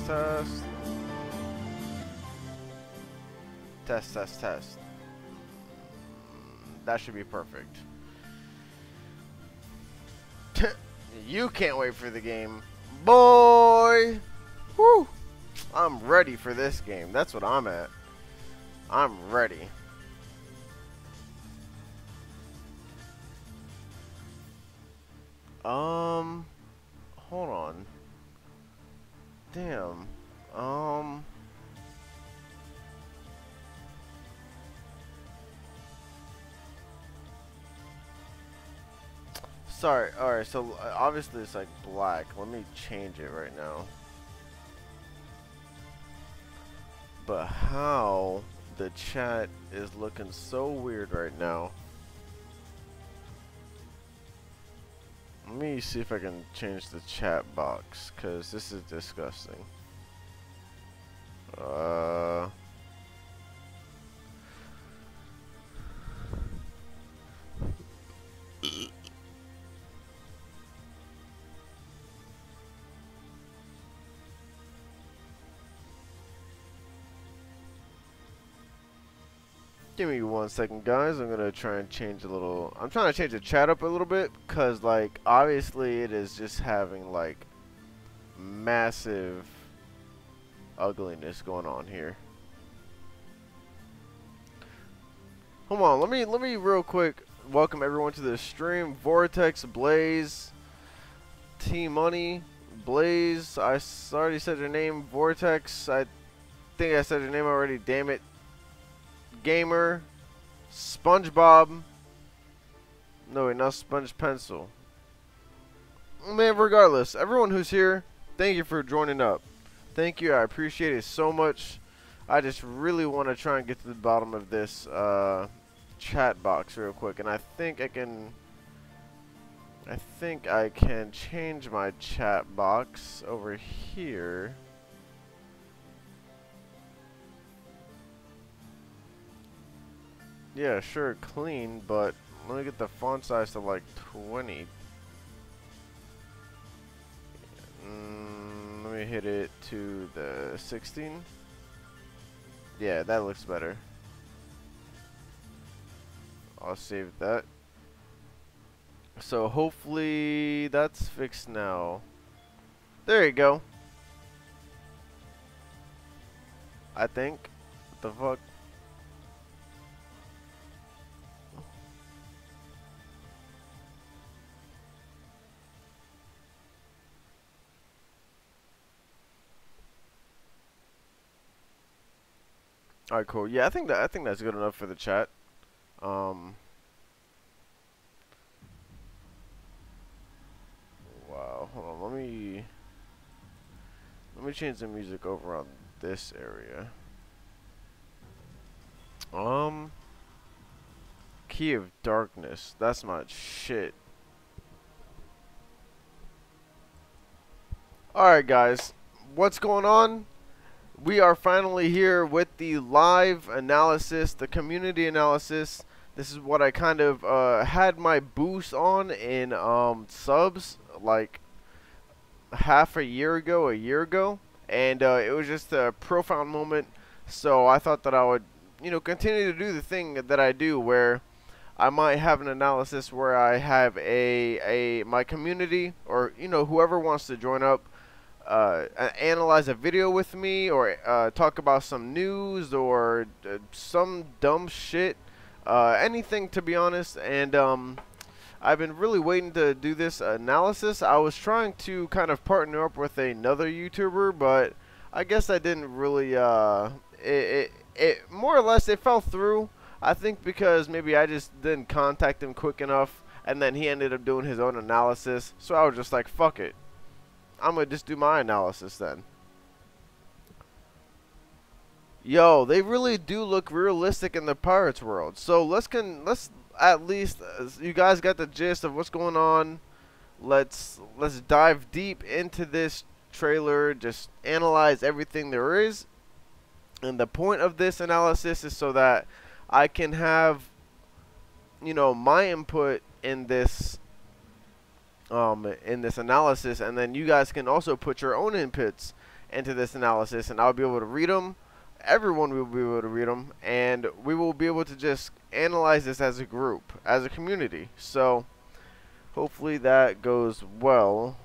test. Test, test, test. That should be perfect. You can't wait for the game. Boy! Whew! I'm ready for this game. That's what I'm at. I'm ready. Hold on. Damn. Sorry. Alright, so obviously it's like black. Let me change it right now. But how the chat is looking so weird right now. Let me see if I can change the chat box, cause this is disgusting. Give me 1 second, guys. I'm gonna try and change a little. I'm trying to change the chat up a little bit, cause like obviously it is just having like massive ugliness going on here. Hold on, let me real quick welcome everyone to the stream. Vortex, Blaze, T Money, Blaze. I already said your name. Vortex. I think I said your name already. Damn it. Gamer, SpongeBob. No, wait, not Sponge Pencil. Man, regardless, everyone who's here, thank you for joining up. Thank you. I appreciate it so much. I just really want to try and get to the bottom of this chat box real quick, and I think I can change my chat box over here. Yeah, sure, clean, but let me get the font size to like 20. Let me hit it to the 16. Yeah, that looks better. I'll save that. So hopefully that's fixed now. There you go. I think. What the fuck? Alright, cool. Yeah, I think that's good enough for the chat. Wow, hold on. Let me change the music over on this area. Key of Darkness. That's my shit. Alright, guys. What's going on? We are finally here with the live analysis, the community analysis. This is what I kind of had my boost on in subs like half a year ago, and it was just a profound moment. So I thought that I would, you know, continue to do the thing that I do, where I might have an analysis where I have my community, or you know, whoever wants to join up, analyze a video with me, or talk about some news, or some dumb shit, anything, to be honest. And I've been really waiting to do this analysis. I was trying to kind of partner up with another YouTuber, but I guess I didn't really it more or less it fell through. I think because maybe I just didn't contact him quick enough, and then he ended up doing his own analysis. So I was just like, fuck it, I'm gonna just do my analysis then. Yo, they really do look realistic in the Pirates world. So let's at least, you guys got the gist of what's going on. Let's dive deep into this trailer. Just analyze everything there is. And the point of this analysis is so that I can have, you know, my input in this analysis, and then you guys can also put your own inputs into this analysis, and I'll be able to read them. Everyone will be able to read them, and we will be able to just analyze this as a group, as a community. So hopefully that goes well.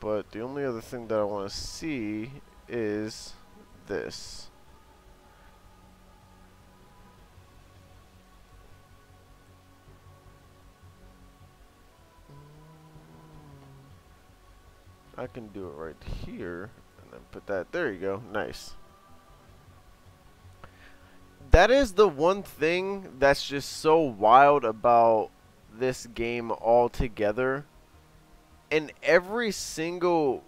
But the only other thing that I want to see is this. I can do it right here and then put that. There you go. Nice. That is the one thing that's just so wild about this game altogether. In every single,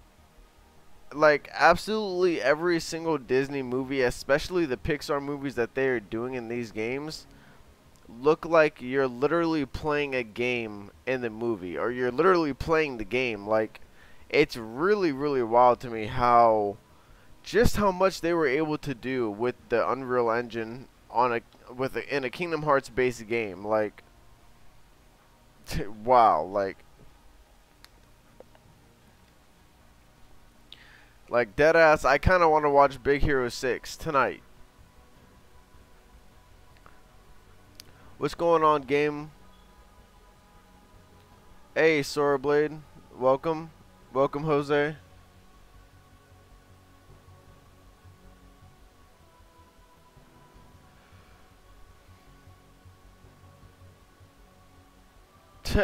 like, absolutely every single Disney movie, especially the Pixar movies that they are doing in these games, look like you're literally playing a game in the movie, or you're literally playing the game. Like, it's really, really wild to me how just how much they were able to do with the Unreal Engine on in a Kingdom Hearts based game. Like, wow, like deadass. I kind of want to watch Big Hero 6 tonight. What's going on, game? Hey, Sora Blade, welcome, welcome, Jose.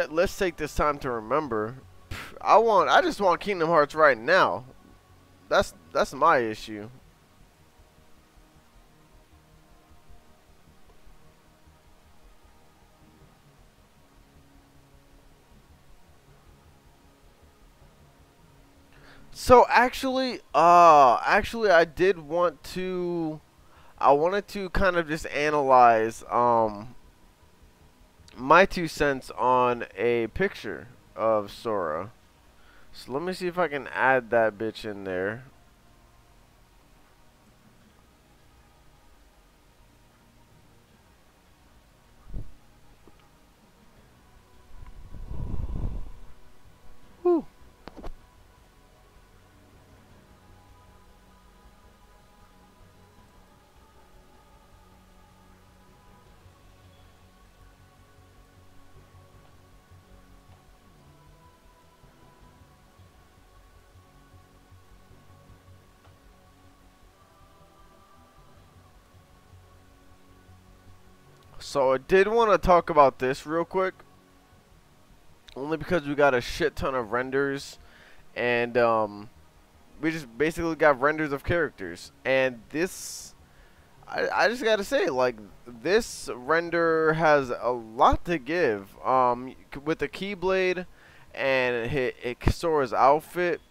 Let's take this time to remember. I just want Kingdom Hearts right now. That's my issue. So actually, I wanted to kind of just analyze my 2 cents on a picture of Sora. So let me see if I can add that bitch in there. Whew. So I did want to talk about this real quick, only because we got a shit ton of renders, and we just basically got renders of characters, and this, I just gotta say, like, this render has a lot to give. With the Keyblade and Sora's outfit,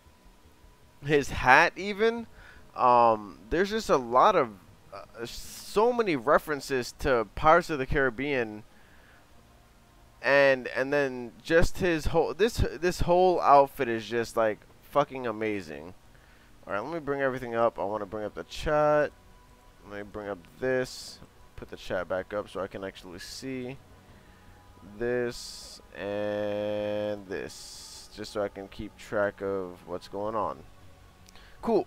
his hat even. There's just a lot of so many references to Pirates of the Caribbean, and then just his whole this whole outfit is just like fucking amazing. All right, let me bring everything up. I want to bring up the chat. Let me bring up this. Put the chat back up so I can actually see this and this, just so I can keep track of what's going on. Cool.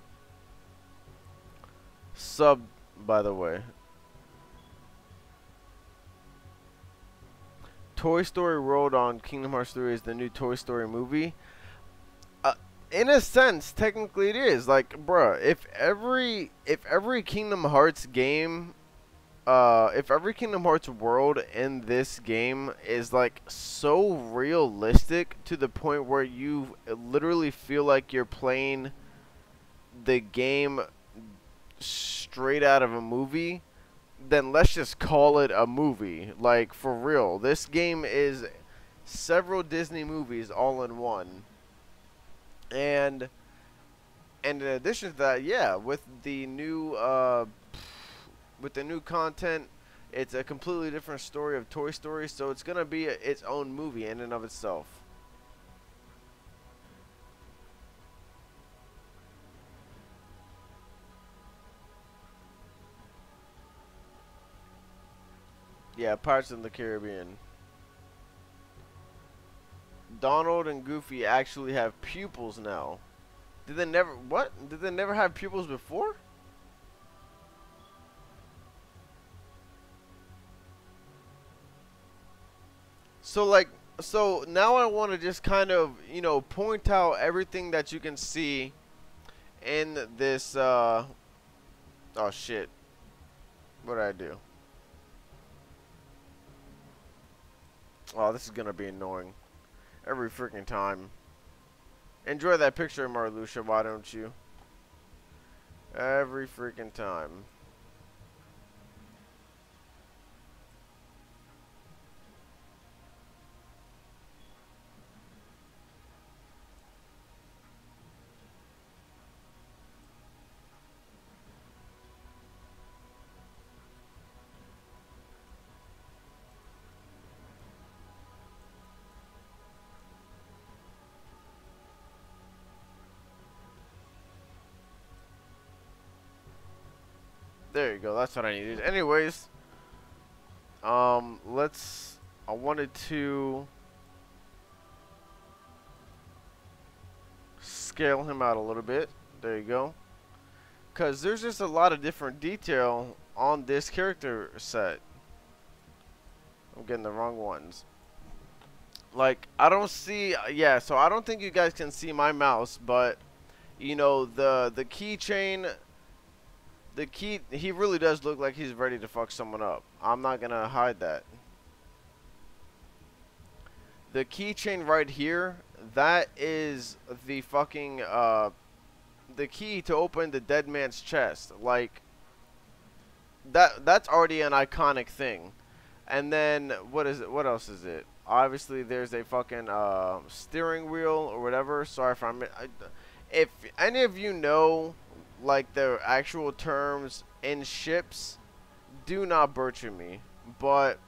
Sub, by the way. Toy Story World on Kingdom Hearts 3 is the new Toy Story movie. In a sense, technically it is. Like, bruh, if every Kingdom Hearts game, if every Kingdom Hearts world in this game is like so realistic to the point where you literally feel like you're playing the game straight out of a movie, then let's just call it a movie. Like, for real, this game is several Disney movies all in one. And in addition to that, yeah, with the new content, it's a completely different story of Toy Story, so it's gonna be its own movie in and of itself. Yeah, Pirates of the Caribbean. Donald and Goofy actually have pupils now. Did they never, what? Did they never have pupils before? So like, so now I want to just kind of, point out everything that you can see in this, oh shit, what did I do? Oh, this is gonna be annoying every freaking time. Enjoy that picture, Marluxia, why don't you? Every freaking time. There you go, that's what I needed. Anyways, I wanted to scale him out a little bit. There you go. Because there's just a lot of different detail on this character set. I'm getting the wrong ones. Like, I don't see, yeah, so I don't think you guys can see my mouse, but, the keychain, he really does look like he's ready to fuck someone up. I'm not gonna hide that. The keychain right here, that is the fucking, the key to open the dead man's chest. Like, that's already an iconic thing. And then, what is it? What else is it? Obviously, there's a fucking, steering wheel or whatever. Sorry if if any of you know, like, the actual terms in ships, do not butcher me. But,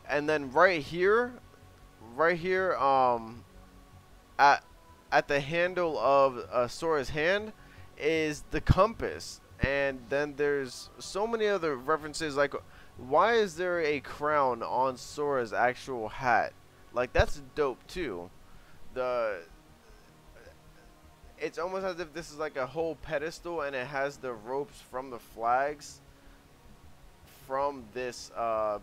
and then right here, at the handle of Sora's hand is the compass, and then there's so many other references. Like, why is there a crown on Sora's actual hat? Like, that's dope too. The It's almost as if this is like a whole pedestal, and it has the ropes from the flags from this, as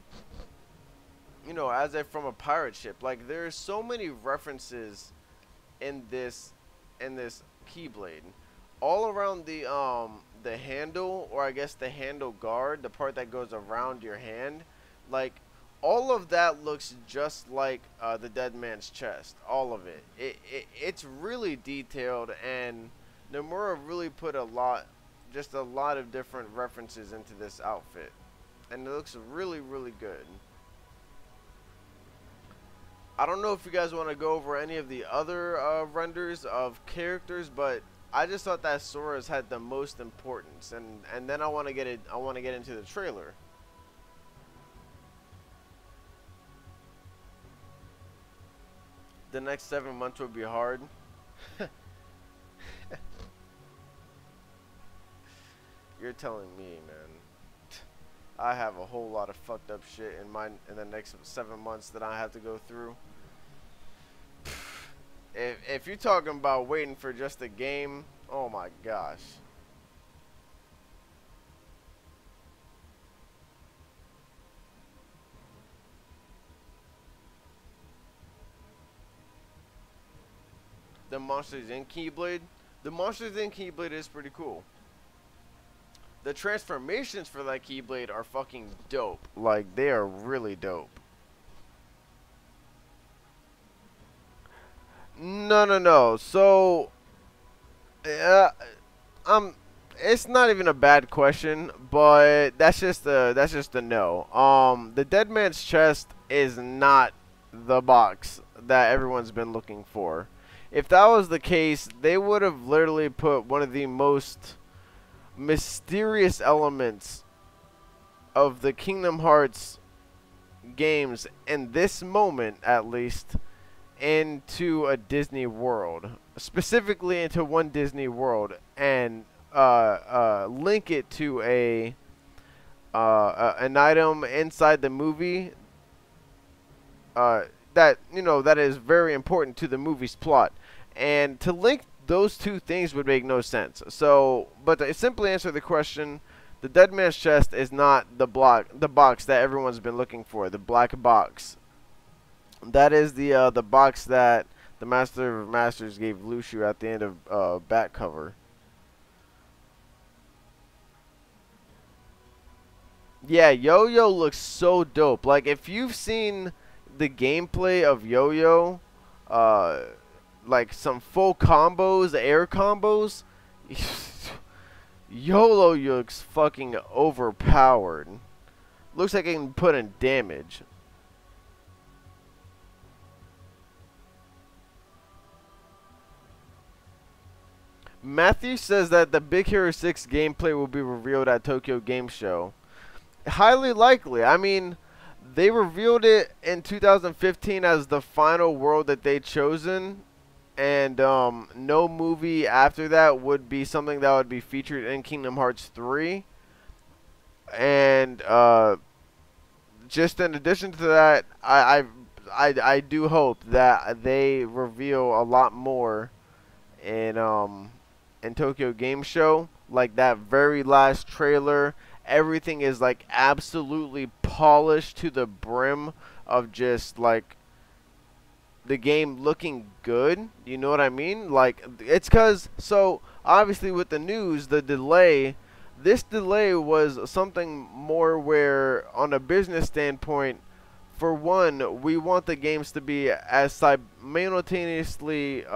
if from a pirate ship. Like, there's so many references in this keyblade, all around the handle, or I guess the handle guard, the part that goes around your hand. Like, all of that looks just like the dead man's chest. All of it. It's really detailed, and Nomura really put a lot of different references into this outfit, and it looks really, really good. I don't know if you guys want to go over any of the other renders of characters, but I just thought that Sora's had the most importance, and then I want to get into the trailer. The next 7 months would be hard. You're telling me, man. I have a whole lot of fucked up shit in the next 7 months that I have to go through. If you're talking about waiting for just a game, oh my gosh. The Monsters in Keyblade. The Monsters in Keyblade is pretty cool. The transformations for that Keyblade are fucking dope. Like, they are really dope. No. So, it's not even a bad question, but that's just a no. The dead man's chest is not the box that everyone's been looking for. If that was the case, they would have literally put one of the most mysterious elements of the Kingdom Hearts games, in this moment at least, into a Disney world, specifically into one Disney world, and link it to an item inside the movie that that is very important to the movie's plot. And to link those two things would make no sense. So, but to simply answer the question, the Dead Man's Chest is not the box that everyone's been looking for, the black box. That is the box that the Master of Masters gave Lucio at the end of back cover. Yeah, Yo-Yo looks so dope. Like, if you've seen the gameplay of Yo-Yo, uh, like some full combos, air combos, YOLO looks fucking overpowered. Looks like it can put in damage. Matthew says that the Big Hero 6 gameplay will be revealed at Tokyo Game Show. Highly likely. I mean, they revealed it in 2015 as the final world that they'd chosen, and no movie after that would be something that would be featured in Kingdom Hearts 3. And just in addition to that, I do hope that they reveal a lot more in Tokyo Game Show. Like that very last trailer, everything is like absolutely polished to the brim of just like the game looking good. You know what I mean? Like, it's cuz so obviously with the news, the delay, this delay was something more where on a business standpoint, for one, we want the games to be as simultaneously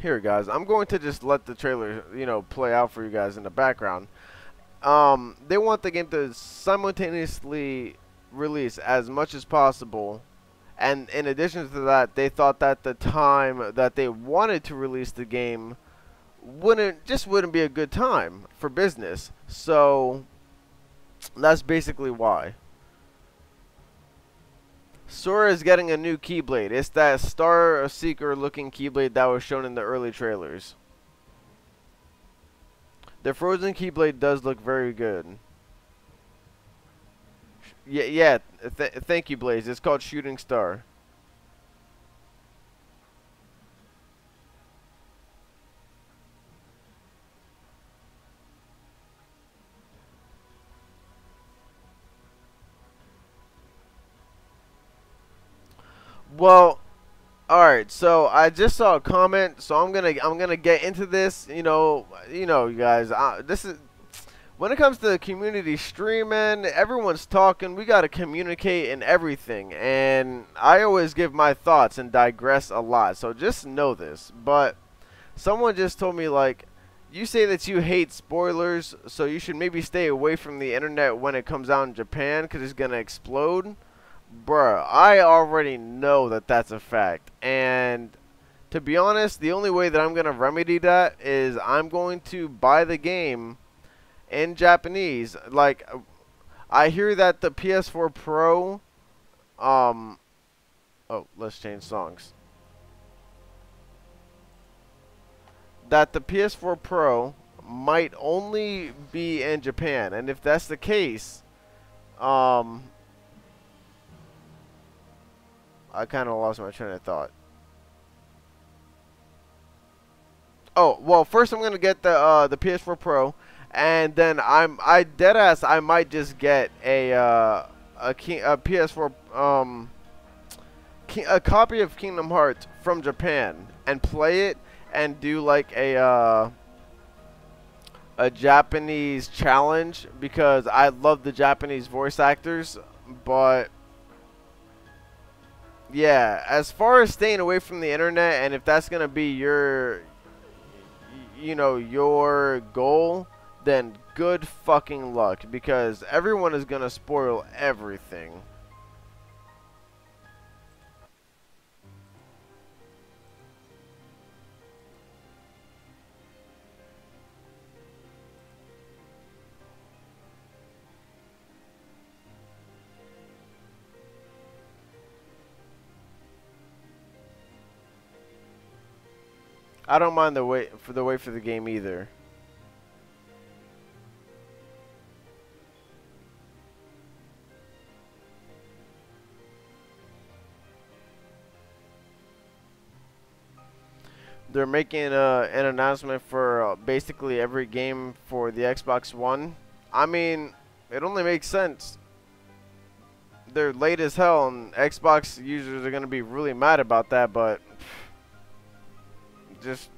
here guys, I'm going to just let the trailer, play out for you guys in the background. They want the game to simultaneously release as much as possible, and in addition to that, they thought that the time that they wanted to release the game wouldn't be a good time for business. So that's basically why. Sora is getting a new Keyblade. It's that Star Seeker looking Keyblade that was shown in the early trailers. The Frozen Keyblade does look very good. Yeah, thank you, Blaze. It's called Shooting Star. Well, all right. So I just saw a comment, so I'm gonna get into this. You guys. This is when it comes to the community streaming. Everyone's talking. We gotta communicate and everything, and I always give my thoughts and digress a lot. So just know this. But someone just told me like, you say that you hate spoilers, so you should maybe stay away from the internet when it comes out in Japan because it's gonna explode. Bruh, I already know that that's a fact. And to be honest, the only way that I'm going to remedy that is I'm going to buy the game in Japanese. Like, I hear that the PS4 Pro, oh, let's change songs. That the PS4 Pro might only be in Japan. And if that's the case, I kind of lost my train of thought. Oh, well, first I'm gonna get the PS4 Pro, and then I deadass I might just get a PS4 a copy of Kingdom Hearts from Japan and play it and do like a Japanese challenge because I love the Japanese voice actors, but yeah, as far as staying away from the internet, and if that's gonna be your goal, then good fucking luck because everyone is gonna spoil everything. I don't mind the wait for the game either. they're making an announcement for basically every game for the Xbox One. I mean, it only makes sense. They're late as hell, and Xbox users are gonna be really mad about that. But just,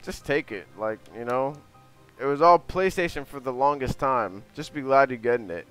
just take it. Like, you know, it was all PlayStation for the longest time. Just be glad you're getting it.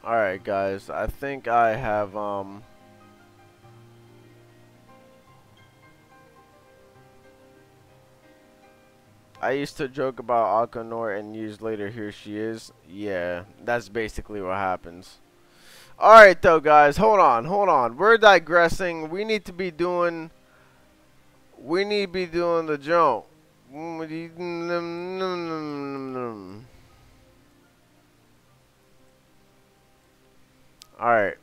Alright guys, I think I have I used to joke about Akonor and years later here she is. Yeah, that's basically what happens. Alright though guys, hold on. We're digressing. We need to be doing the jump. Alright,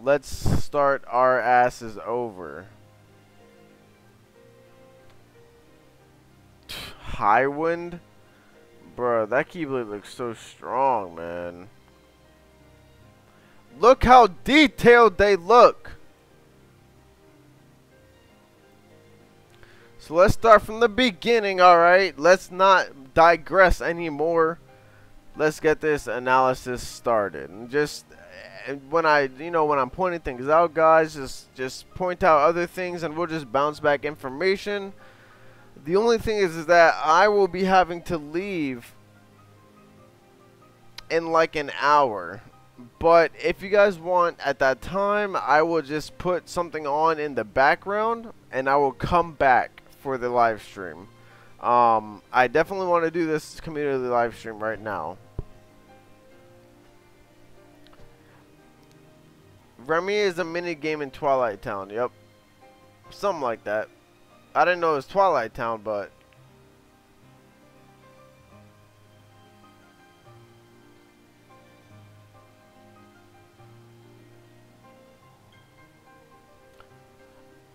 let's start our asses over. High wind? Bruh, that Keyblade looks so strong, man. Look how detailed they look. So let's start from the beginning, alright? Let's not digress anymore. Let's get this analysis started. And just when I'm pointing things out, guys, just point out other things and we'll just bounce back information. The only thing is that I will be having to leave in like an hour. But if you guys want at that time, I will just put something on in the background and I will come back for the live stream. I definitely want to do this community live stream right now. Remy is a mini game in Twilight Town. Yep. Something like that. I didn't know it was Twilight Town, but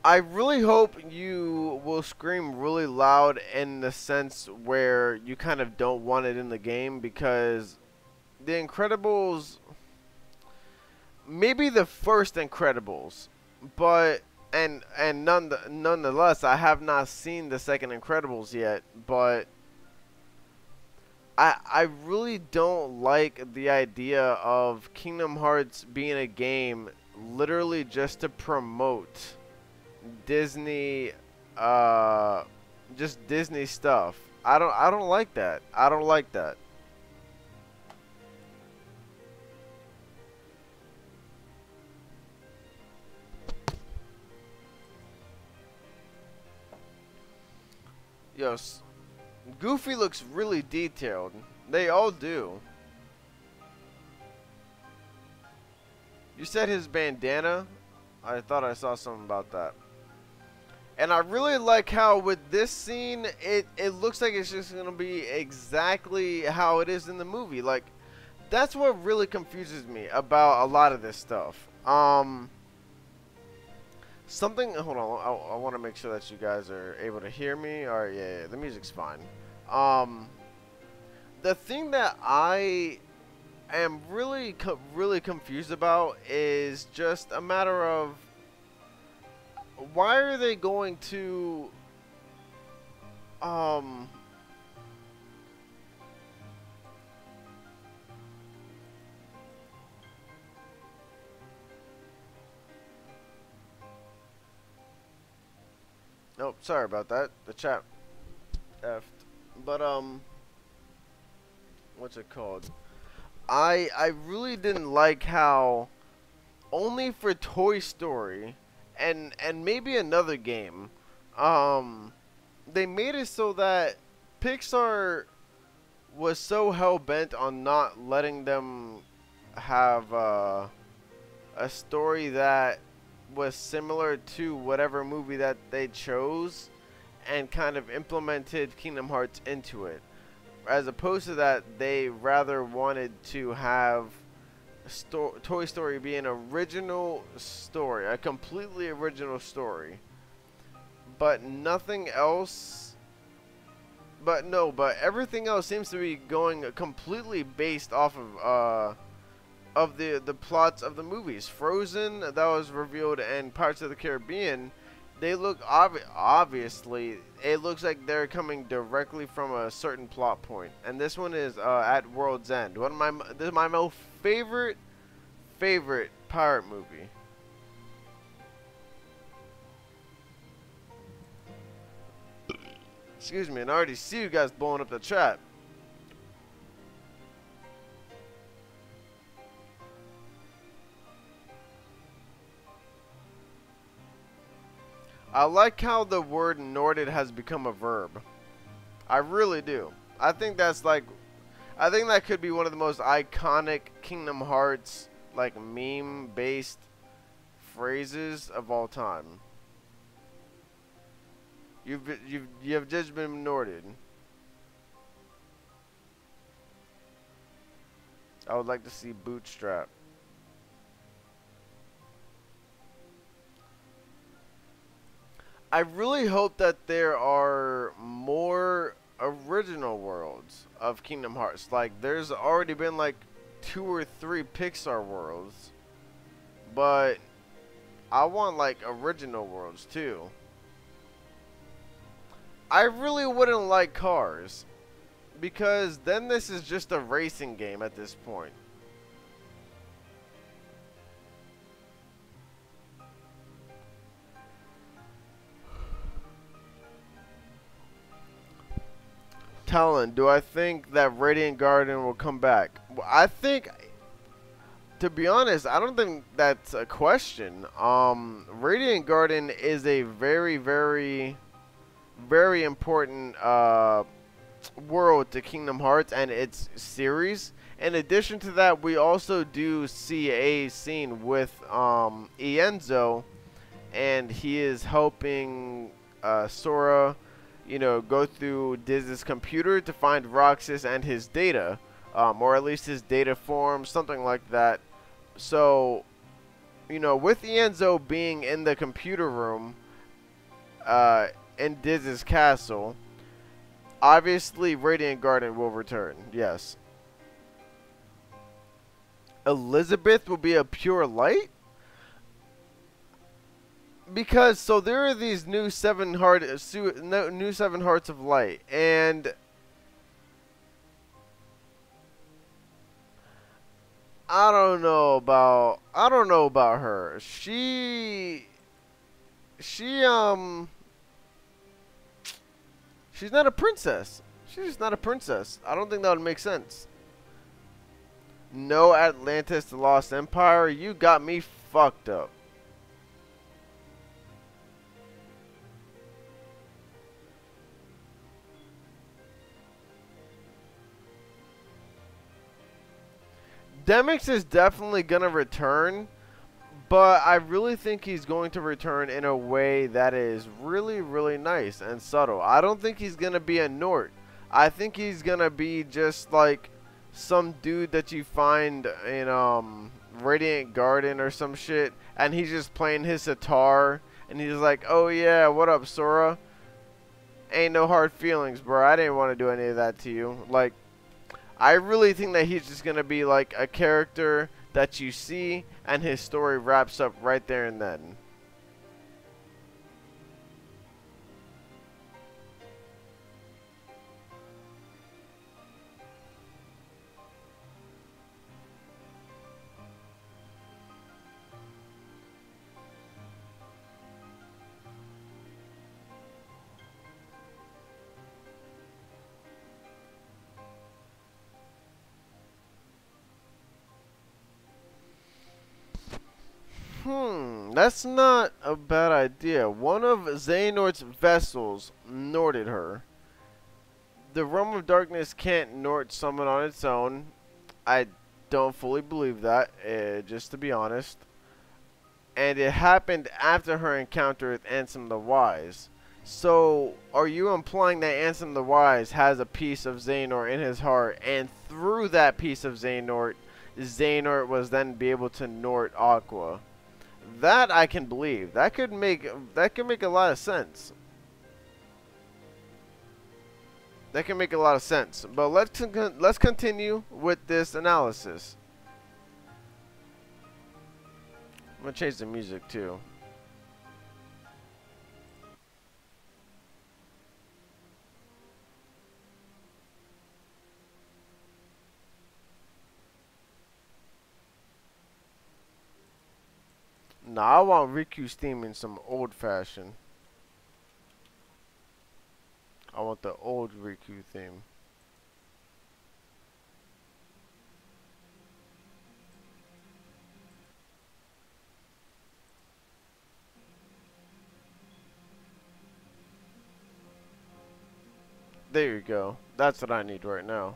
I really hope you will scream really loud in the sense where you kind of don't want it in the game, because The Incredibles, maybe the first Incredibles, but nonetheless, I have not seen the second Incredibles yet, but I really don't like the idea of Kingdom Hearts being a game literally just to promote Disney, just Disney stuff. I don't like that. I don't like that. Yes, Goofy looks really detailed. They all do. You said his bandana? I thought I saw something about that. And I really like how with this scene, it looks like it's just going to be exactly how it is in the movie. Like, that's what really confuses me about a lot of this stuff. Hold on, I want to make sure that you guys are able to hear me. Alright, yeah, the music's fine. The thing that I am really confused about is just a matter of, why are they going to oh, sorry about that. The chat effed. But what's it called? I really didn't like how only for Toy Story and maybe another game, they made it so that Pixar was so hell-bent on not letting them have a story that was similar to whatever movie that they chose, and kind of implemented Kingdom Hearts into it. As opposed to that, they rather wanted to have Toy Story be an original story, a completely original story, but nothing else. But no, but everything else seems to be going completely based off of the plots of the movies. Frozen, that was revealed, and Pirates of the Caribbean, they look obviously. It looks like they're coming directly from a certain plot point, and this one is at World's End. This is my most favorite pirate movie. Excuse me, and I already see you guys blowing up the chat. I like how the word Norded has become a verb. I really do. I think that's like, I think that could be one of the most iconic Kingdom Hearts like meme based phrases of all time. You've just been Norded. I would like to see Bootstrap. I really hope that there are more original worlds of Kingdom Hearts. Like, there's already been like 2 or 3 Pixar worlds, but I want like original worlds too. I really wouldn't like cars, because then this is just a racing game at this point. Talon, do I think that Radiant Garden will come back? Well, I think, to be honest, I don't think that's a question. Radiant Garden is a very, very, very important world to Kingdom Hearts and its series. In addition to that, we also do see a scene with Ienzo, and he is helping Sora, you know, go through Diz's computer to find Roxas and his data, or at least his data form, something like that. So, you know, with Ienzo being in the computer room in Diz's castle, obviously Radiant Garden will return, yes. Elizabeth will be a pure light? Because so there are these new seven hearts of light, and I don't know about her. She's not a princess. She's just not a princess. I don't think that would make sense. No Atlantis, the Lost Empire. You got me fucked up. Demix is definitely going to return, but I really think he's going to return in a way that is really, really nice and subtle. I don't think he's going to be a Nort. I think he's going to be just like some dude that you find in Radiant Garden or some shit, and he's just playing his sitar, and he's like, oh yeah, what up, Sora? Ain't no hard feelings, bro. I didn't want to do any of that to you. Like, I really think that he's just going to be like a character that you see, and his story wraps up right there and then. That's not a bad idea. One of Xehanort's vessels Norted her. The Realm of Darkness can't Nort summon on its own. I don't fully believe that, just to be honest. And it happened after her encounter with Ansem the Wise. So, are you implying that Ansem the Wise has a piece of Xehanort in his heart, and through that piece of Xehanort, Xehanort was then be able to Nort Aqua. That I can believe. That could make a lot of sense. That can make a lot of sense. But let's continue with this analysis. I'm gonna change the music too. Nah, I want Riku's theme in some old fashion. I want the old Riku theme. There you go. That's what I need right now.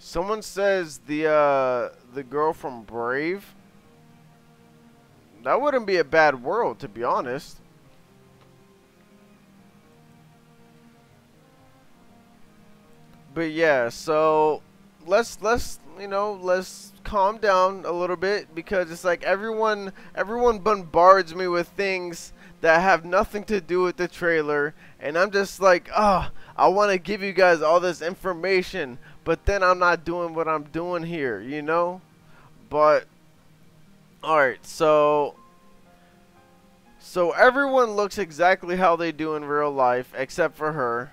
Someone says the girl from Brave. That wouldn't be a bad world, to be honest. But yeah, so let's calm down a little bit, because it's like everyone bombards me with things that have nothing to do with the trailer, and I'm just like, I want to give you guys all this information, but then I'm not doing what I'm doing here, you know? But alright, so everyone looks exactly how they do in real life except for her.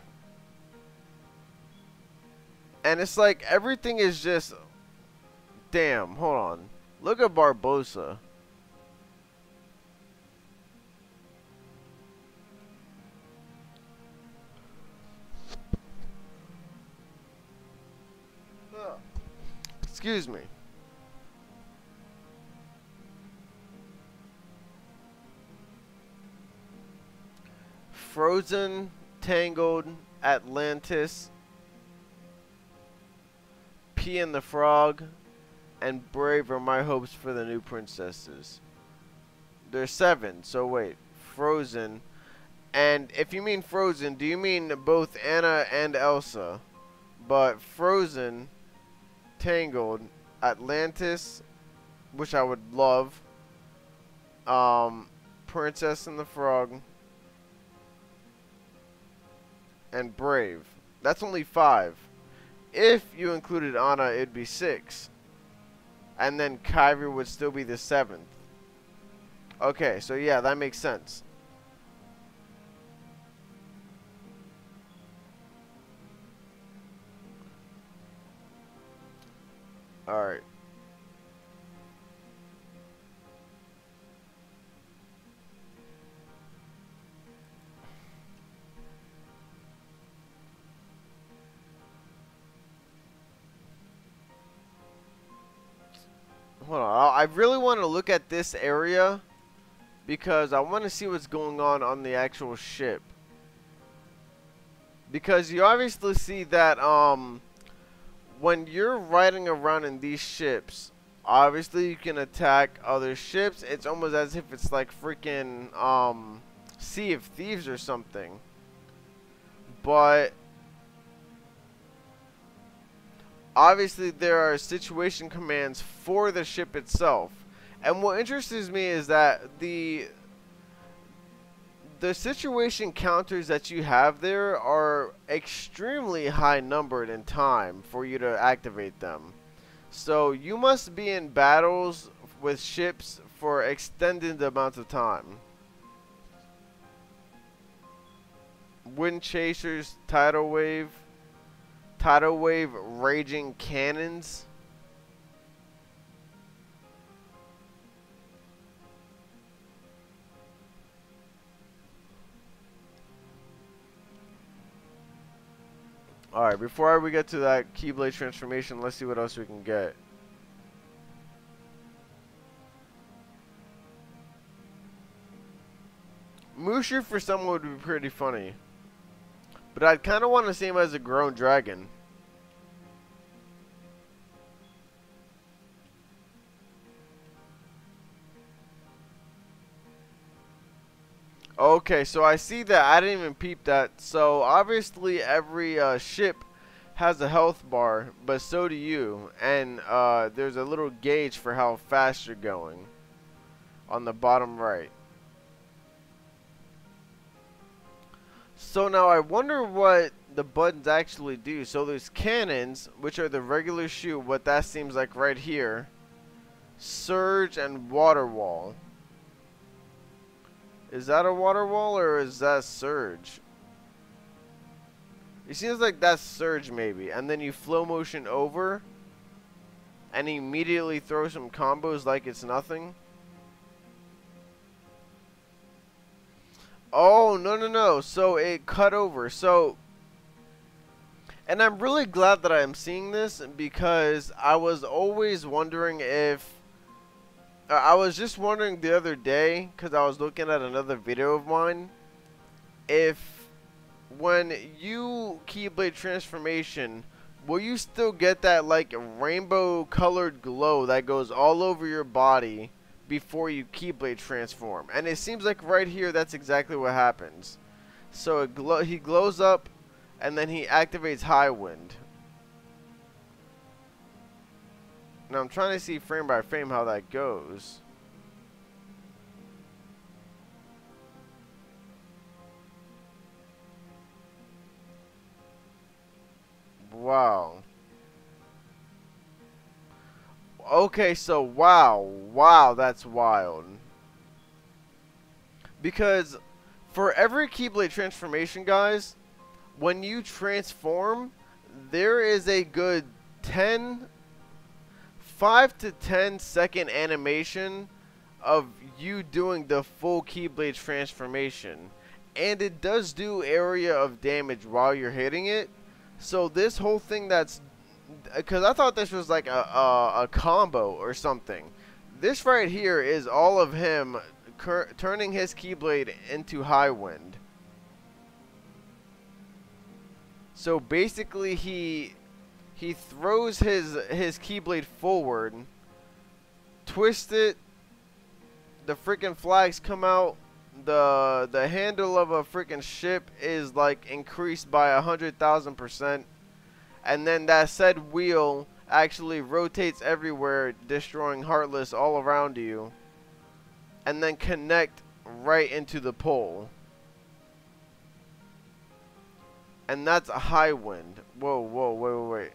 And it's like everything is just, damn, hold on. Look at Barbosa. Excuse me. Frozen, Tangled, Atlantis, P and the Frog, and Brave are my hopes for the new princesses. There's 7, so wait. Frozen. And if you mean Frozen, do you mean both Anna and Elsa? But Frozen, Tangled, Atlantis, which I would love, Princess and the Frog, and Brave. That's only 5. If you included Anna, it'd be 6. And then Kyrie would still be the 7th. Okay, so yeah, that makes sense. Alright. Hold on, I really want to look at this area because I want to see what's going on the actual ship. Because you obviously see that when you're riding around in these ships, obviously you can attack other ships. It's almost as if it's like freaking Sea of Thieves or something. But obviously there are situation commands for the ship itself. And what interests me is that the situation counters that you have there are extremely high numbered in time for you to activate them. So you must be in battles with ships for extended amounts of time. Wind chasers, tidal wave, raging cannons. Alright, before we get to that Keyblade transformation, let's see what else we can get. Mushu for someone would be pretty funny. But I'd kind of want to see him as a grown dragon. Okay, so I see that. I didn't even peep that. So obviously every ship has a health bar, but so do you. And there's a little gauge for how fast you're going on the bottom right. So now I wonder what the buttons actually do. So there's cannons, which are the regular shoot, what that seems like right here. Surge and water wall. Is that a water wall or is that surge? It seems like that's surge maybe. And then you flow motion over and immediately throw some combos like it's nothing. Oh, no. So it cut over. So, and I'm really glad that I'm seeing this because I was always wondering if I was just wondering the other day, because I was looking at another video of mine, if when you Keyblade transformation, will you still get that like rainbow colored glow that goes all over your body before you Keyblade transform? And it seems like right here that's exactly what happens. So he glows up and then he activates High Wind. Now I'm trying to see frame by frame how that goes. Wow. Okay, so wow, that's wild. Because for every Keyblade transformation, guys, when you transform, there is a good 5 to 10 second animation of you doing the full Keyblade transformation, and it does do area of damage while you're hitting it. So this whole thing, that's because I thought this was like a combo or something. This right here is all of him turning his Keyblade into High Wind. So basically he throws his Keyblade forward, twists it, the freaking flags come out, the handle of a freaking ship is like increased by 100,000%, and then that said wheel actually rotates everywhere, destroying Heartless all around you, and then connect right into the pole. And that's a High Wind. Whoa, wait.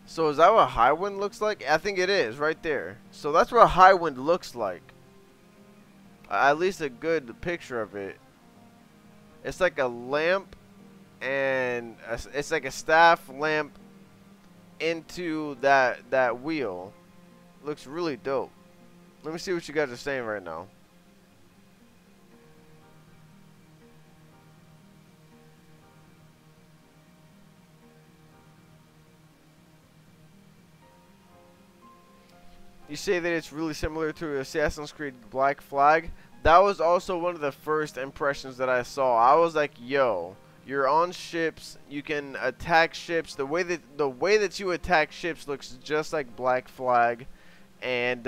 So is that what High Wind looks like? I think it is, right there. So that's what High Wind looks like. At least a good picture of it. It's like a lamp, and it's like a staff lamp into that wheel. Looks really dope. Let me see what you guys are saying right now. You say that it's really similar to Assassin's Creed Black Flag. That was also one of the first impressions that I saw. I was like, yo, you're on ships, you can attack ships. The way that you attack ships looks just like Black Flag. And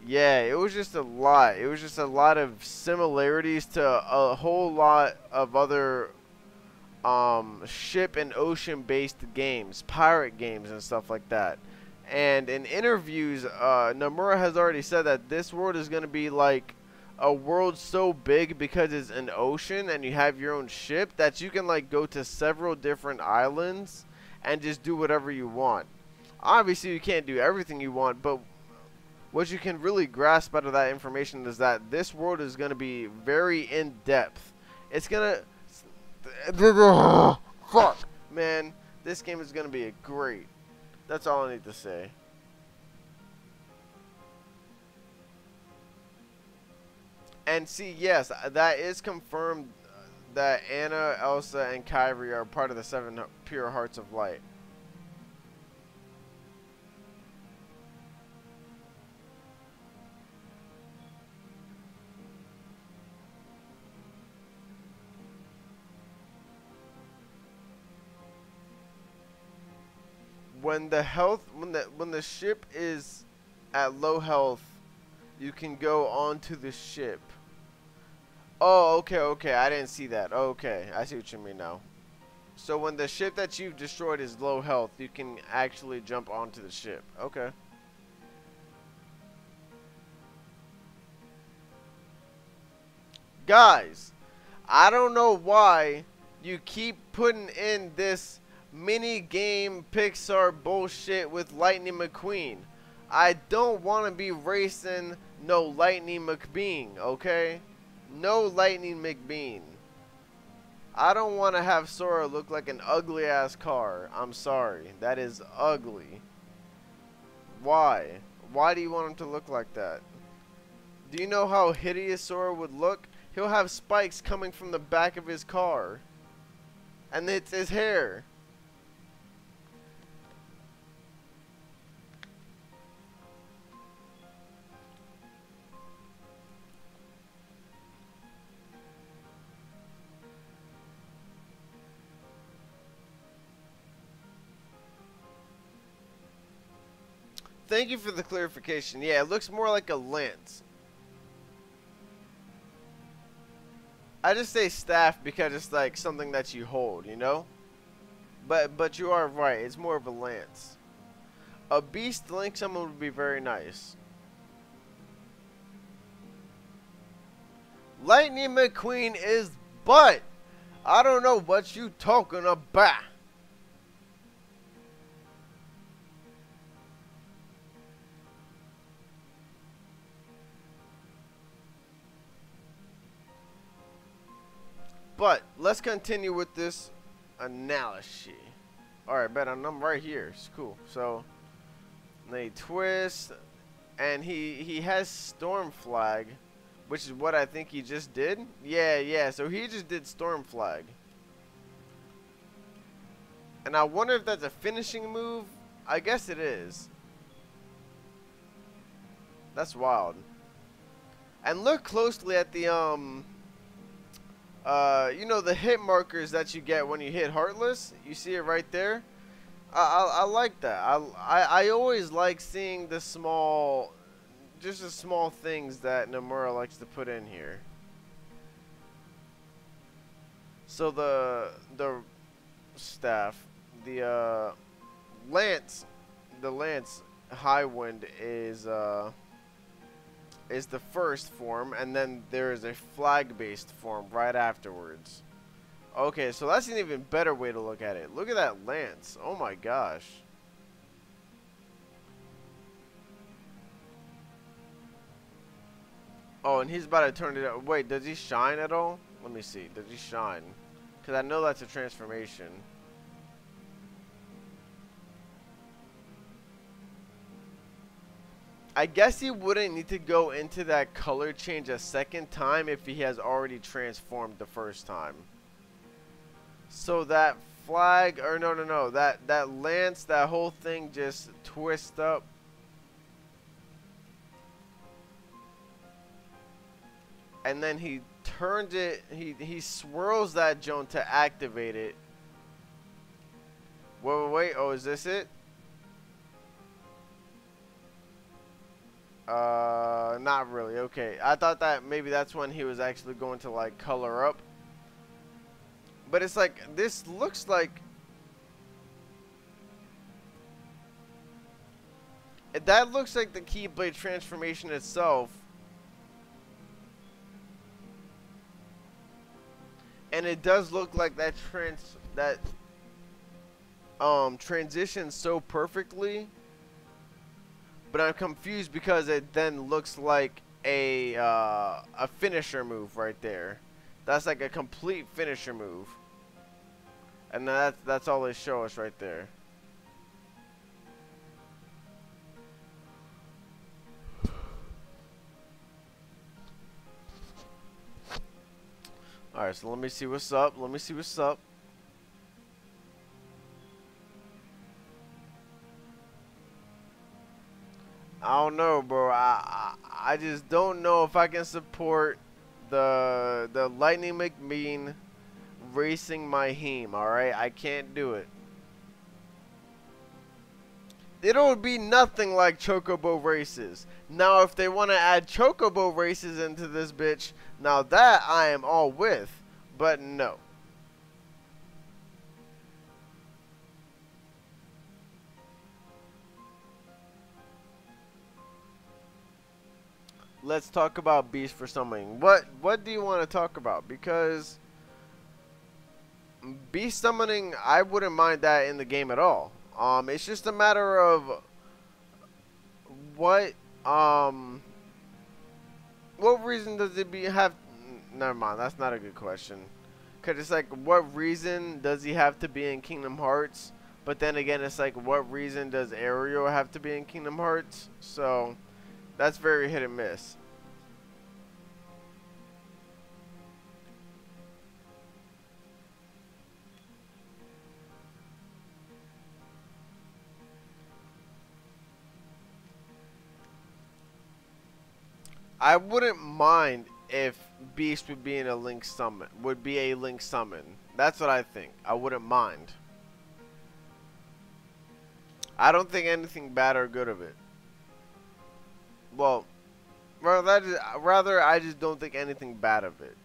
yeah, it was just a lot. It was just a lot of similarities to a whole lot of other ship and ocean based games, pirate games and stuff like that. And in interviews, Nomura has already said that this world is going to be like a world so big because it's an ocean and you have your own ship that you can like go to several different islands and just do whatever you want. Obviously, you can't do everything you want, but what you can really grasp out of that information is that this world is going to be very in-depth. It's going to... Fuck. Man, this game is going to be great. That's all I need to say. And see, yes, that is confirmed that Anna, Elsa, and Kyrie are part of the 7 Pure Hearts of Light. When the ship is at low health, you can go onto the ship. Oh, okay, okay. I didn't see that. Okay, I see what you mean now. So when the ship that you've destroyed is low health, you can actually jump onto the ship. Okay. Guys, I don't know why you keep putting in this mini game Pixar bullshit with Lightning McQueen. I don't want to be racing no Lightning McBean, okay? No Lightning McBean. I don't want to have Sora look like an ugly ass car. I'm sorry. That is ugly. Why? Why do you want him to look like that? Do you know how hideous Sora would look? He'll have spikes coming from the back of his car. And it's his hair. Thank you for the clarification. Yeah, it looks more like a lance. I just say staff because it's like something that you hold, you know? But you are right. It's more of a lance. A beast link summon would be very nice. Lightning McQueen is butt. I don't know what you talking about. But let's continue with this analogy. Alright, bet I'm right here. It's cool. So they twist, and he has Storm Flag, which is what I think he just did. Yeah. So he just did Storm Flag. And I wonder if that's a finishing move. I guess it is. That's wild. And look closely at the you know, the hit markers that you get when you hit Heartless. You see it right there. I like that. I always like seeing the small, just the small things that Nomura likes to put in here. So the staff, the lance high wind is the first form, and then there is a flag-based form right afterwards. Okay, so that's an even better way to look at it. Look at that lance. Oh my gosh. Oh, and he's about to turn it up. Wait, does he shine at all? Let me see. Does he shine? Because I know that's a transformation. I guess he wouldn't need to go into that color change a second time if he has already transformed the first time. So that flag, or no, that lance, that whole thing just twists up. And then he turns it, he swirls that joint to activate it. Wait, oh, is this it? Not really. Okay, I thought that maybe that's when he was actually going to like color up. But it's like, this looks like that looks like the Keyblade transformation itself. And it does look like that transitions so perfectly. But I'm confused because it then looks like a finisher move right there. That's like a complete finisher move. And that's all they show us right there. Alright, so let me see what's up. Let me see what's up. I don't know, bro. I just don't know if I can support the Lightning McBean racing my heme. All right, I can't do it. It'll be nothing like chocobo races. Now, if they want to add chocobo races into this bitch, now that I am all with. But no. Let's talk about beast for summoning. What do you want to talk about? Because beast summoning, I wouldn't mind that in the game at all. It's just a matter of what um what reason does it be have? Never mind, that's not a good question. Cause it's like, what reason does he have to be in Kingdom Hearts? But then again, it's like, what reason does Ariel have to be in Kingdom Hearts? So that's very hit and miss. I wouldn't mind if Beast would be in a Link summon. Would be a Link summon. That's what I think. I wouldn't mind. I don't think anything bad or good of it. Well, rather I just don't think anything bad of it.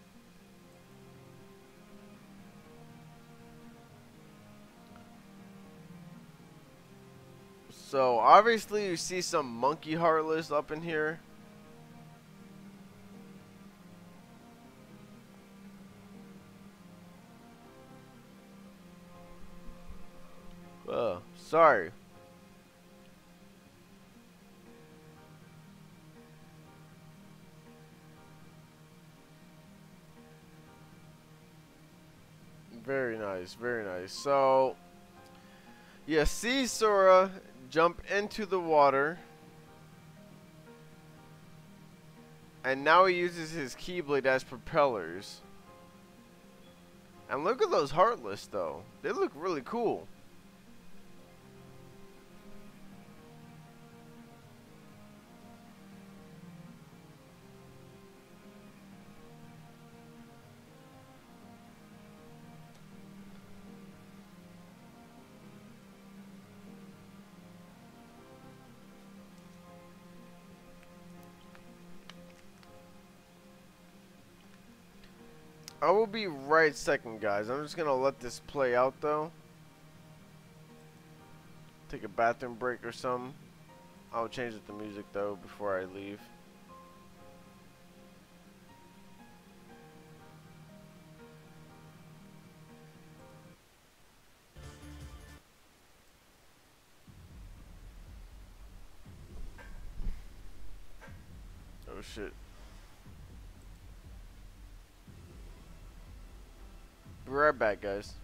So obviously you see some monkey heartless up in here. Sorry. Very nice, very nice. So, you see Sora jump into the water. And now he uses his Keyblade as propellers. And look at those Heartless, though. They look really cool. I will be right second, guys. I'm just gonna let this play out, though. Take a bathroom break or something. I'll change the music, though, before I leave. Oh, shit. Be right back, guys.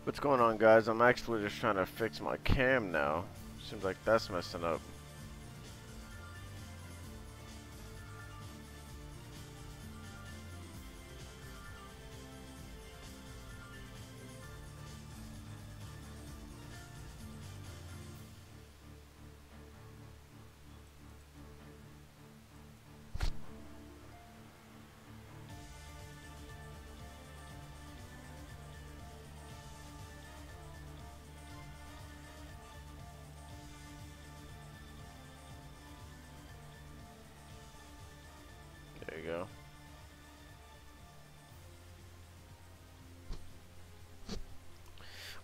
What's going on, guys? I'm actually just trying to fix my cam now. Seems like that's messing up. There you go.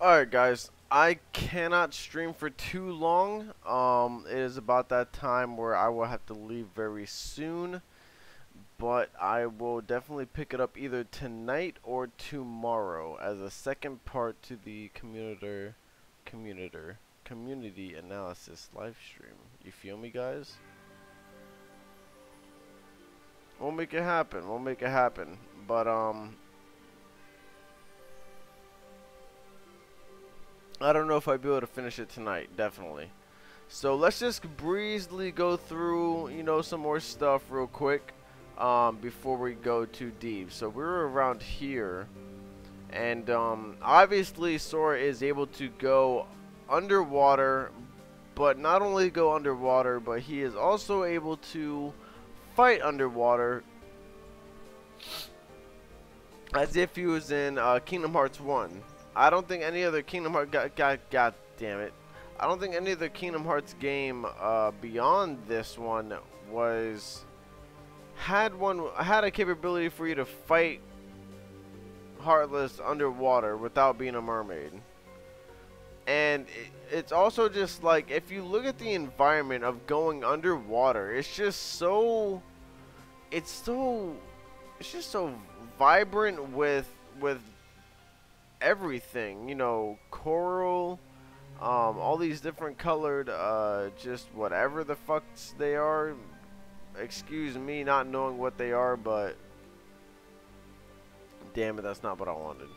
Alright, guys. I cannot stream for too long. It is about that time where I will have to leave very soon. But I will definitely pick it up either tonight or tomorrow as a second part to the community analysis live stream. You feel me, guys? We'll make it happen. We'll make it happen. But I don't know if I'll be able to finish it tonight. Definitely. So let's just breezily go through, some more stuff real quick before we go too deep. So we're around here, and obviously Sora is able to go underwater, but not only go underwater, but he is also able to fight underwater as if he was in Kingdom Hearts 1. I don't think any other Kingdom Hearts God damn it. I don't think any other Kingdom Hearts game beyond this one had a capability for you to fight Heartless underwater without being a mermaid. And it's also just like, if you look at the environment of going underwater, it's just so vibrant with everything, coral, all these different colored, just whatever the fucks they are. Excuse me not knowing what they are, but damn it, that's not what I wanted.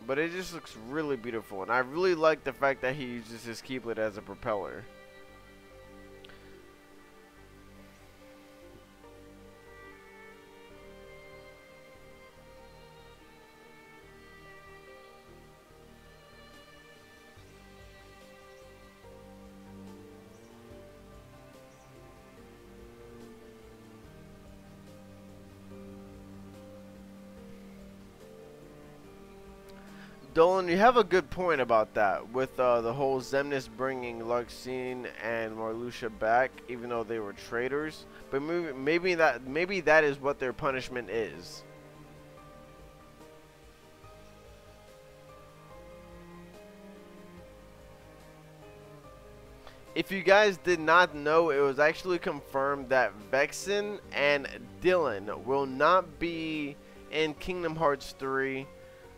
But it just looks really beautiful, and I really like the fact that he uses his Keyblade as a propeller. Dolan, you have a good point about that, with the whole Xemnas bringing Larxene and Marluxia back, even though they were traitors. But maybe that is what their punishment is. If you guys did not know, it was actually confirmed that Vexen and Dylan will not be in Kingdom Hearts 3.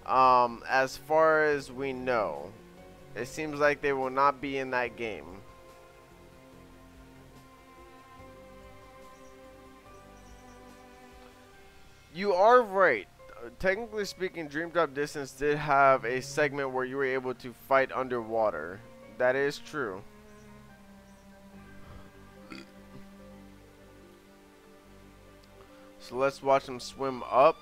As far as we know, it seems like they will not be in that game. You are right. Technically speaking, Dream Drop Distance did have a segment where you were able to fight underwater. That is true. So let's watch them swim up.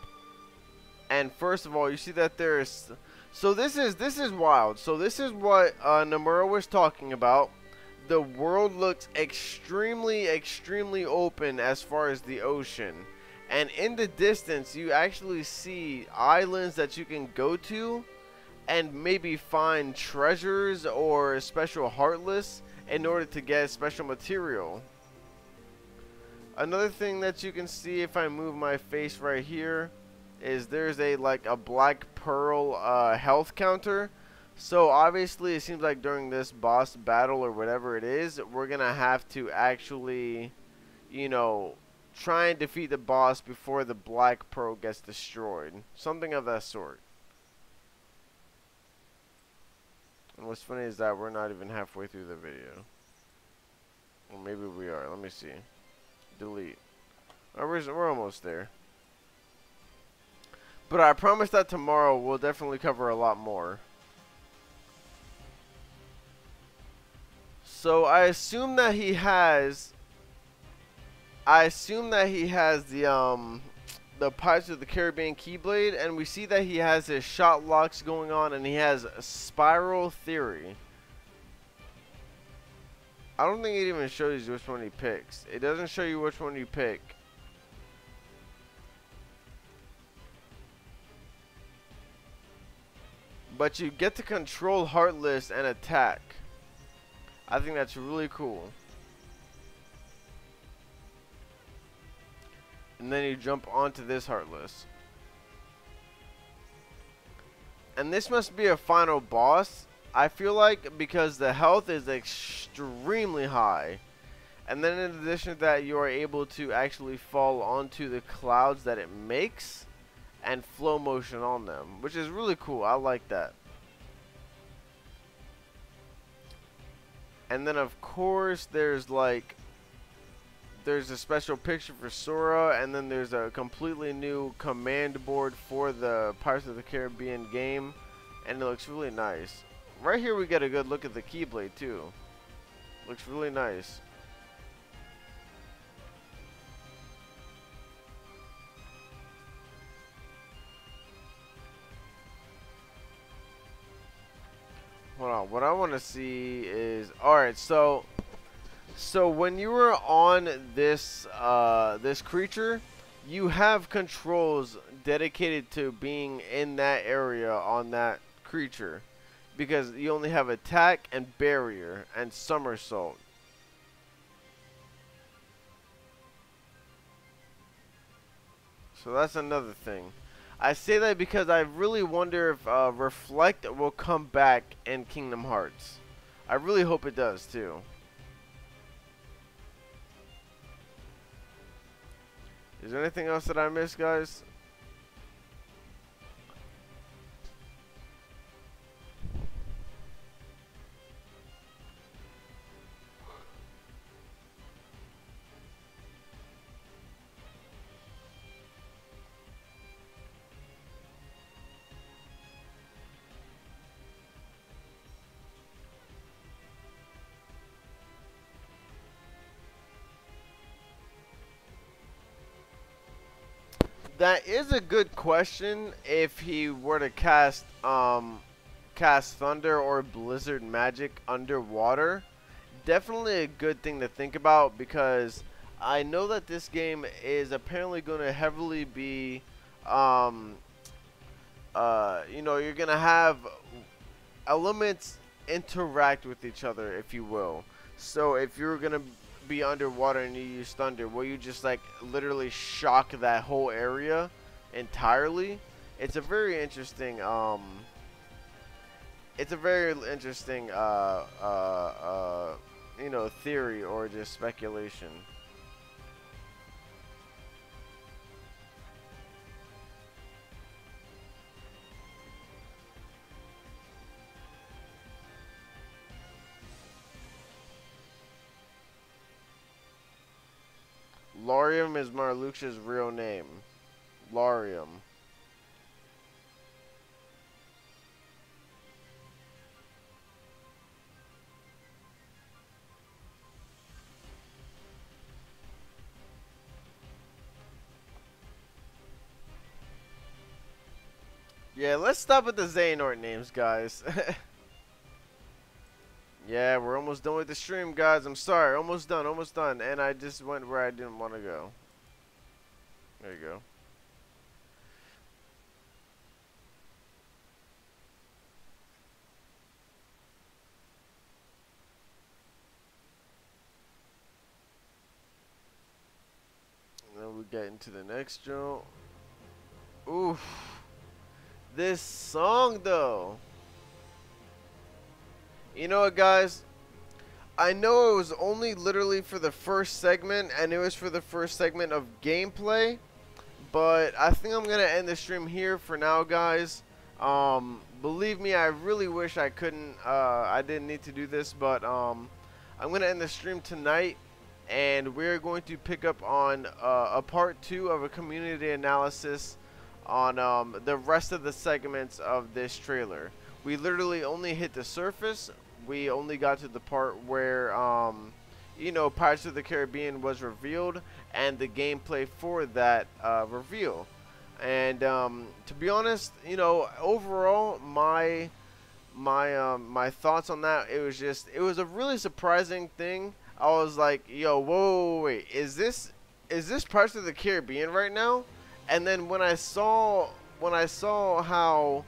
And first of all, you see that there's, so this is wild. So this is what Nomura was talking about. The world looks extremely open as far as the ocean, and in the distance you actually see islands that you can go to and maybe find treasures or special Heartless in order to get special material. Another thing that you can see if I move my face right here is there's a black pearl health counter. So obviously it seems like during this boss battle or whatever it is, we're gonna have to actually, try and defeat the boss before the black pearl gets destroyed. Something of that sort. And what's funny is that we're not even halfway through the video. Or maybe we are. Let me see. Delete. Oh, we're almost there. But I promise that tomorrow we'll definitely cover a lot more. So I assume that he has. The Pirates of the Caribbean Keyblade, and we see that he has his shot locks going on, and he has a spiral theory. I don't think it even shows you which one he picks. It doesn't show you which one you pick. But you get to control Heartless and attack. I think that's really cool. And then you jump onto this Heartless. And this must be a final boss, I feel like, because the health is extremely high. And then in addition to that, you are able to actually fall onto the clouds that it makes and flow motion on them, which is really cool. I like that. And then of course there's a special picture for Sora, and then there's a completely new command board for the Pirates of the Caribbean game, and it looks really nice. Right here we get a good look at the Keyblade too. Looks really nice. Hold on, what I want to see is, alright, so when you were on this this creature, you have controls dedicated to being in that area on that creature, because you only have attack and barrier and somersault. So that's another thing. I say that because I really wonder if Reflect will come back in Kingdom Hearts. I really hope it does too. Is there anything else that I missed, guys? That is a good question. If he were to cast Thunder or Blizzard Magic underwater, definitely a good thing to think about, because I know that this game is apparently going to heavily be, you know, you're going to have elements interact with each other, if you will. So if you're going to be underwater and you use thunder, will you just like literally shock that whole area entirely? It's a very interesting you know, theory or just speculation. Laurium is Marluxia's real name. Laurium. Yeah, let's stop with the Xehanort names, guys. Yeah, we're almost done with the stream, guys. I'm sorry. Almost done. And I just went where I didn't want to go. There you go. And then we get into the next joke. Oof. This song, though. You know what, guys? I know it was only literally for the first segment, and it was for the first segment of gameplay, but I think I'm gonna end the stream here for now, guys. Believe me, I really wish I couldn't, I didn't need to do this, but I'm gonna end the stream tonight, and we're going to pick up on a part 2 of a community analysis on the rest of the segments of this trailer. We literally only hit the surface. We only got to the part where you know, Pirates of the Caribbean was revealed and the gameplay for that reveal. And to be honest, you know, overall, my thoughts on that, it was a really surprising thing. I was like, yo, whoa, wait, is this Pirates of the Caribbean right now? And then when I saw how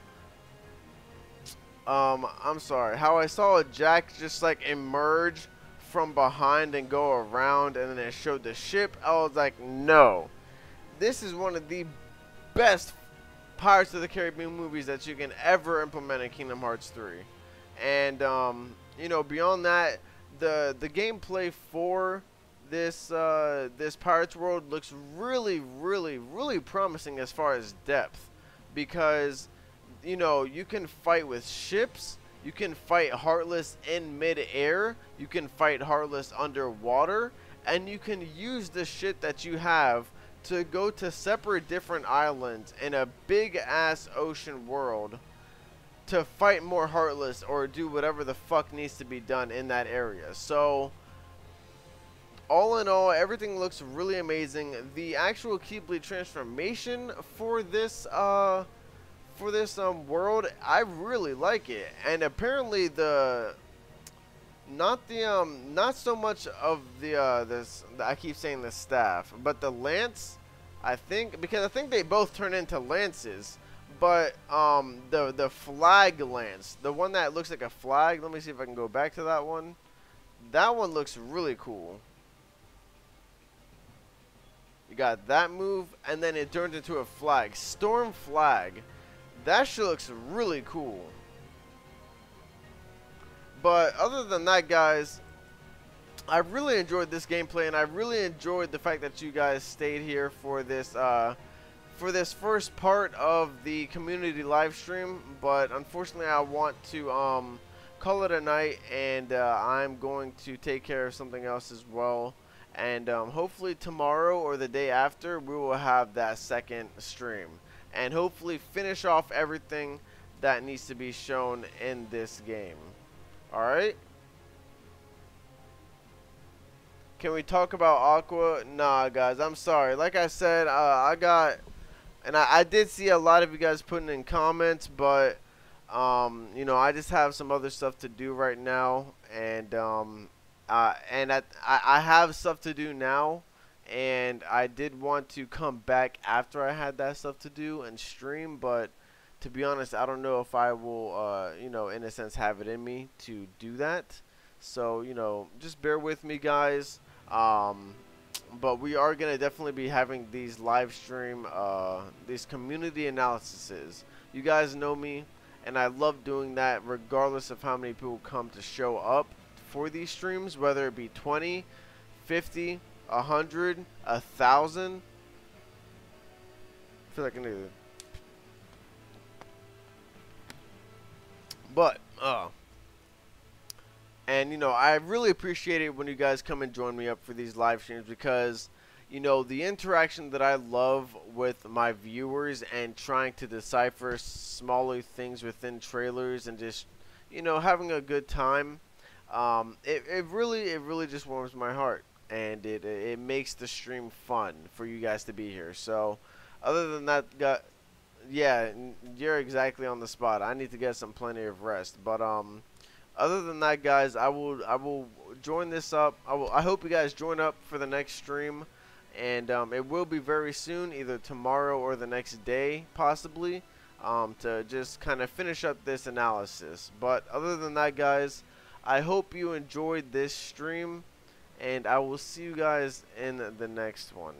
I'm sorry, how I saw Jack just like emerge from behind and go around, and then it showed the ship, I was like, no, this is one of the best Pirates of the Caribbean movies that you can ever implement in Kingdom Hearts 3. And you know, beyond that, the gameplay for this Pirates world looks really promising as far as depth, because you know, you can fight with ships, you can fight Heartless in mid-air, you can fight Heartless underwater, and you can use the shit that you have to go to separate different islands in a big ass ocean world to fight more Heartless or do whatever the fuck needs to be done in that area. So all in all, everything looks really amazing. The actual Keyblade transformation for this world, I really like it. And apparently not so much of this, I keep saying the staff, but the lance, I think, because I think they both turn into lances, but the flag lance, the one that looks like a flag, let me see if I can go back to that one. That one looks really cool. You got that move, and then it turns into a flag, storm flag. That shit looks really cool. But other than that, guys, I really enjoyed this gameplay, and I really enjoyed the fact that you guys stayed here for this first part of the community live stream. But unfortunately, I want to call it a night, and I'm going to take care of something else as well. And hopefully tomorrow or the day after, we will have that second stream, and hopefully finish off everything that needs to be shown in this game. Alright? Can we talk about Aqua? Nah, guys, I'm sorry. Like I said, I did see a lot of you guys putting in comments, but you know, I just have some other stuff to do right now, and I have stuff to do now, and I did want to come back after I had that stuff to do and stream, but to be honest, I don't know if I will, you know, in a sense, have it in me to do that. So, you know, just bear with me, guys. But we are going to definitely be having these live stream, these community analyses. You guys know me, and I love doing that regardless of how many people come to show up for these streams, whether it be 20, 50, 100, 1,000. I feel like I need to. But, and you know, I really appreciate it when you guys come and join me up for these live streams, because you know, the interaction that I love with my viewers and trying to decipher smaller things within trailers and just, you know, having a good time, it really just warms my heart, and it makes the stream fun for you guys to be here. So other than that, yeah, you're exactly on the spot. I need to get some plenty of rest. But other than that, guys, I will join this up. I hope you guys join up for the next stream, and it will be very soon, either tomorrow or the next day, possibly, to just kind of finish up this analysis. But other than that, guys, I hope you enjoyed this stream, and I will see you guys in the next one.